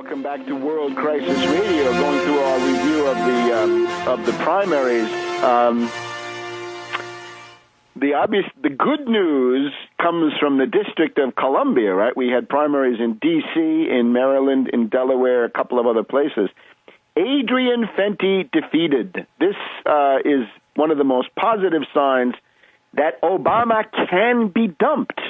Welcome back to World Crisis Radio, going through our review of the primaries. The good news comes from the District of Columbia, right? We had primaries in D.C., in Maryland, in Delaware, a couple of other places. Adrian Fenty defeated. This is one of the most positive signs that Obama can be dumped.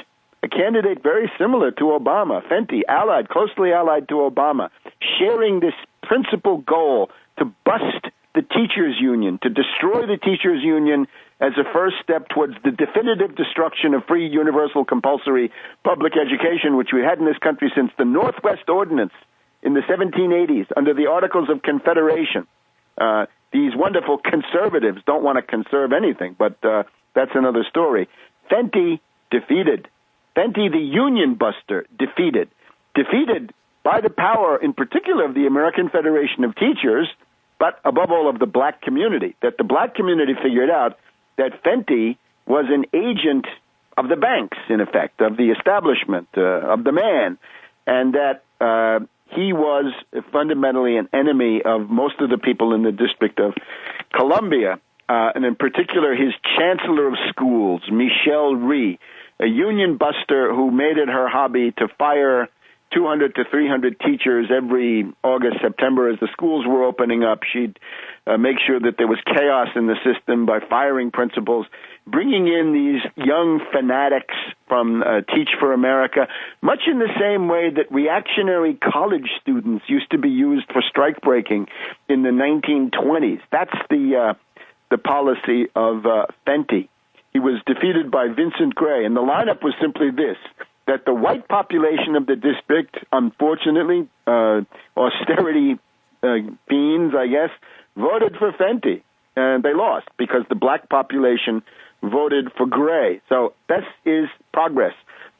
A candidate very similar to Obama, Fenty, closely allied to Obama, sharing this principal goal to bust the teachers' union, to destroy the teachers' union as a first step towards the definitive destruction of free, universal, compulsory public education, which we had in this country since the Northwest Ordinance in the 1780s under the Articles of Confederation. These wonderful conservatives don't want to conserve anything, but that's another story. Fenty defeated. Fenty, the union buster, defeated by the power, in particular, of the American Federation of Teachers, but above all of the black community, that the black community figured out that Fenty was an agent of the banks, in effect, of the establishment, of the man, and that he was fundamentally an enemy of most of the people in the District of Columbia, and in particular his Chancellor of Schools, Michelle Rhee, a union buster who made it her hobby to fire 200 to 300 teachers every August, September as the schools were opening up. She'd make sure that there was chaos in the system by firing principals, bringing in these young fanatics from Teach for America, much in the same way that reactionary college students used to be used for strike breaking in the 1920s. That's the policy of Fenty. He was defeated by Vincent Gray, and the lineup was simply this, that the white population of the district, unfortunately, austerity fiends, I guess, voted for Fenty, and they lost because the black population voted for Gray. So this is progress.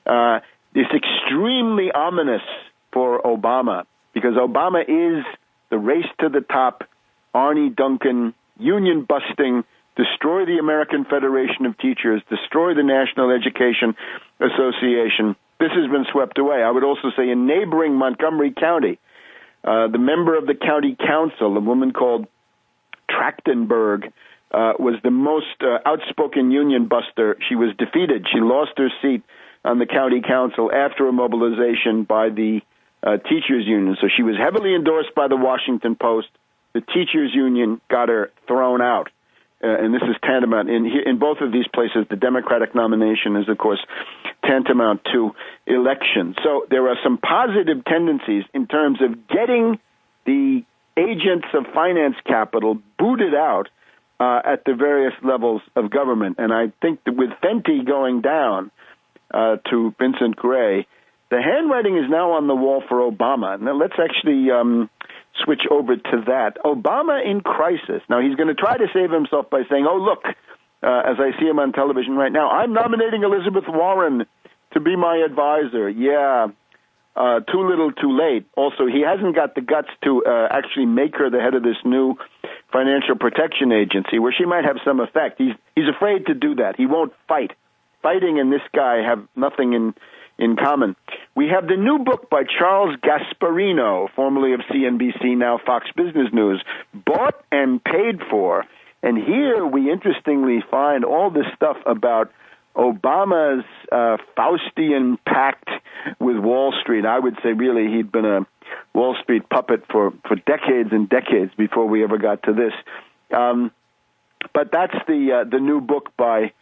It's extremely ominous for Obama because Obama is the race to the top, Arnie Duncan, union-busting, destroy the American Federation of Teachers, destroy the National Education Association. This has been swept away. I would also say in neighboring Montgomery County, the member of the county council, a woman called Trachtenberg, was the most outspoken union buster. She was defeated. She lost her seat on the county council after a mobilization by the teachers union. So she was heavily endorsed by the Washington Post. The teachers union got her thrown out. And this is tantamount. In both of these places, the Democratic nomination is, of course, tantamount to election. So there are some positive tendencies in terms of getting the agents of finance capital booted out at the various levels of government. And I think that with Fenty going down to Vincent Gray, the handwriting is now on the wall for Obama. Now, let's actually switch over to that. Obama in crisis. Now, he's going to try to save himself by saying, oh, look, as I see him on television right now, I'm nominating Elizabeth Warren to be my advisor. Yeah, too little, too late. Also, he hasn't got the guts to actually make her the head of this new financial protection agency, where she might have some effect. He's afraid to do that. He won't fight. Fighting and this guy have nothing in common. We have the new book by Charles Gasparino, formerly of CNBC, now Fox Business News, bought and paid for. And here we interestingly find all this stuff about Obama's Faustian pact with Wall Street. I would say really he'd been a Wall Street puppet for decades and decades before we ever got to this. But that's the new book by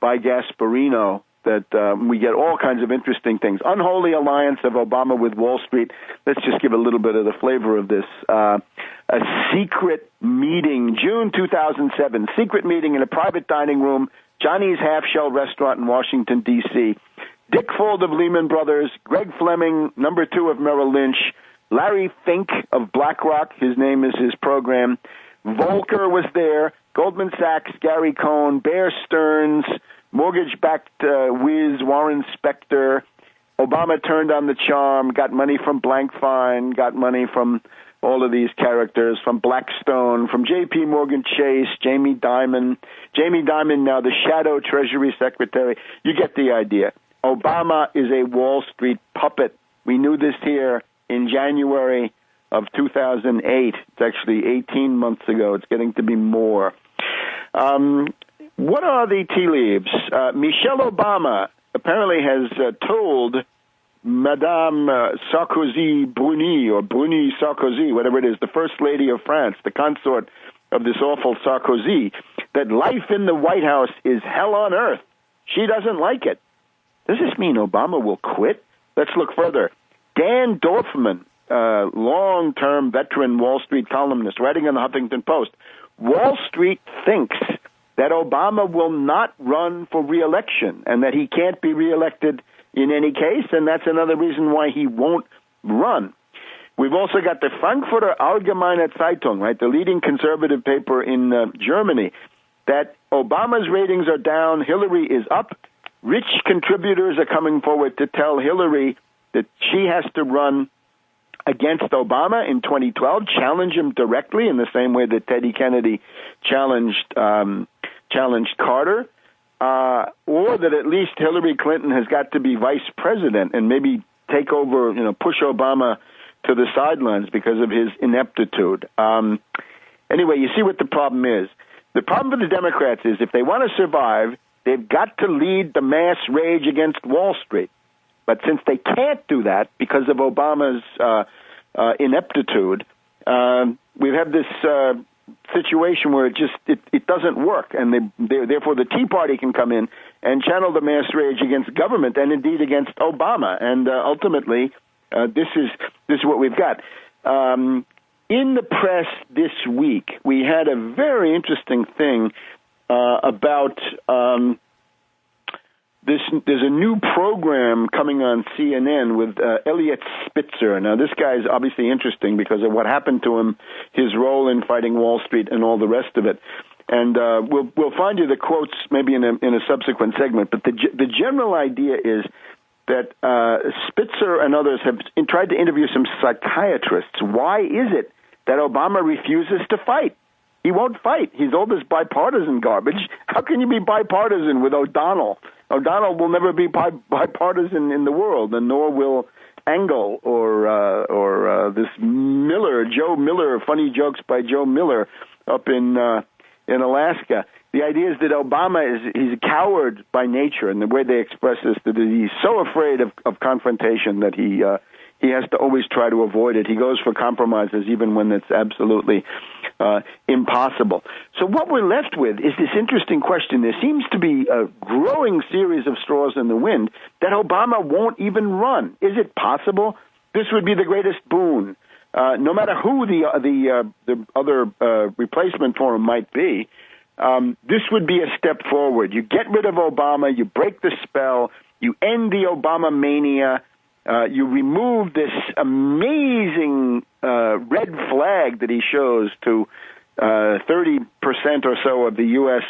Gasparino, that we get all kinds of interesting things. Unholy alliance of Obama with Wall Street. Let's just give a little bit of the flavor of this. A secret meeting, June 2007, secret meeting in a private dining room, Johnny's Half Shell Restaurant in Washington, D.C. Dick Fuld of Lehman Brothers, Greg Fleming, number 2 of Merrill Lynch, Larry Fink of BlackRock, his name is his program, Volcker was there, Goldman Sachs, Gary Cohn, Bear Stearns, mortgage-backed whiz Warren Spector. Obama turned on the charm, got money from Blankfein, got money from all of these characters, from Blackstone, from J.P. Morgan Chase, Jamie Dimon. Jamie Dimon, now the shadow Treasury Secretary. You get the idea. Obama is a Wall Street puppet. We knew this here in January of 2008. It's actually 18 months ago. It's getting to be more. What are the tea leaves? Michelle Obama apparently has told Madame Sarkozy-Bruni, or Bruni-Sarkozy, whatever it is, the First Lady of France, the consort of this awful Sarkozy, that life in the White House is hell on earth. She doesn't like it. Does this mean Obama will quit? Let's look further. Dan Dorfman, long-term veteran Wall Street columnist, writing in the Huffington Post, Wall Street thinks that Obama will not run for re-election and that he can't be re-elected in any case, and that's another reason why he won't run. We've also got the Frankfurter Allgemeine Zeitung, right, the leading conservative paper in Germany, that Obama's ratings are down, Hillary is up. Rich contributors are coming forward to tell Hillary that she has to run against Obama in 2012, challenge him directly in the same way that Teddy Kennedy challenged Carter, or that at least Hillary Clinton has got to be vice president and maybe take over, push Obama to the sidelines because of his ineptitude. Anyway, you see what the problem is. The problem for the Democrats is if they want to survive, they've got to lead the mass rage against Wall Street. But since they can't do that because of Obama's ineptitude, we've had this situation where it doesn't work, and therefore the Tea Party can come in and channel the mass rage against government and indeed against Obama. And ultimately, this is what we've got. In the press this week, we had a very interesting thing about there's a new program coming on CNN with Eliot Spitzer. Now, this guy is obviously interesting because of what happened to him, his role in fighting Wall Street, and all the rest of it. And we'll find you the quotes maybe in a subsequent segment. But the general idea is that Spitzer and others have tried to interview some psychiatrists. Why is it that Obama refuses to fight? He won't fight. He's all this bipartisan garbage. How can you be bipartisan with O'Donnell? O'Donnell will never be bipartisan in the world, and nor will Engel or this Miller, Joe Miller, funny jokes by Joe Miller up in Alaska. The idea is that Obama he's a coward by nature, and the way they express this, that he's so afraid of confrontation that he has to always try to avoid it. He goes for compromises even when it's absolutely impossible. So what we're left with is this interesting question. There seems to be a growing series of straws in the wind that Obama won't even run. Is it possible? This would be the greatest boon. No matter who the other replacement for him might be, this would be a step forward. You get rid of Obama, you break the spell, you end the Obama mania, you remove this amazing red flag that he shows to 30% or so of the U.S.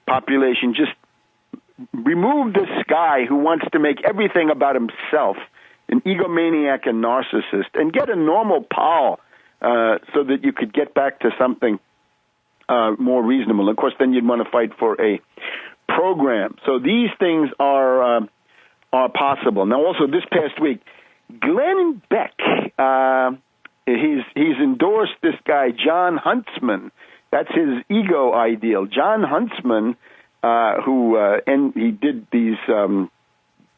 population. Just remove this guy who wants to make everything about himself, an egomaniac and narcissist, and get a normal pal so that you could get back to something more reasonable. Of course, then you'd want to fight for a program. So these things are possible. Now, also this past week, Glenn Beck, he's endorsed this guy, John Huntsman. That's his ego ideal. John Huntsman, and he did these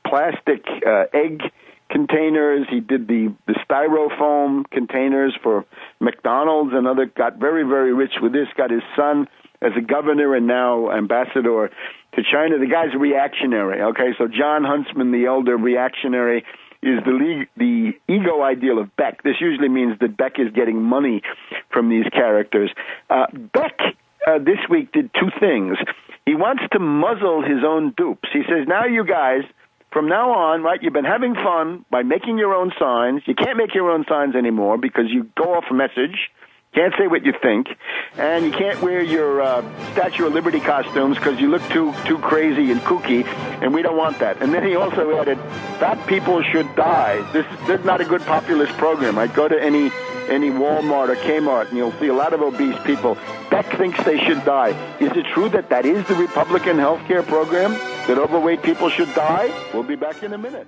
plastic egg containers. He did the styrofoam containers for McDonald's and other, got very, very rich with this, got his son as a governor and now ambassador to China. The guy's reactionary, okay? So John Huntsman, the elder reactionary, is the ego ideal of Beck. This usually means that Beck is getting money from these characters. Beck this week did two things. He wants to muzzle his own dupes. He says, now you guys, from now on, right, you've been having fun by making your own signs. You can't make your own signs anymore because you go off message. Can't say what you think, and you can't wear your Statue of Liberty costumes because you look too crazy and kooky, and we don't want that. And then he also added, fat people should die. This is not a good populist program. I'd go to any Walmart or Kmart, and you'll see a lot of obese people. Beck thinks they should die. Is it true that is the Republican health care program, that overweight people should die? We'll be back in a minute.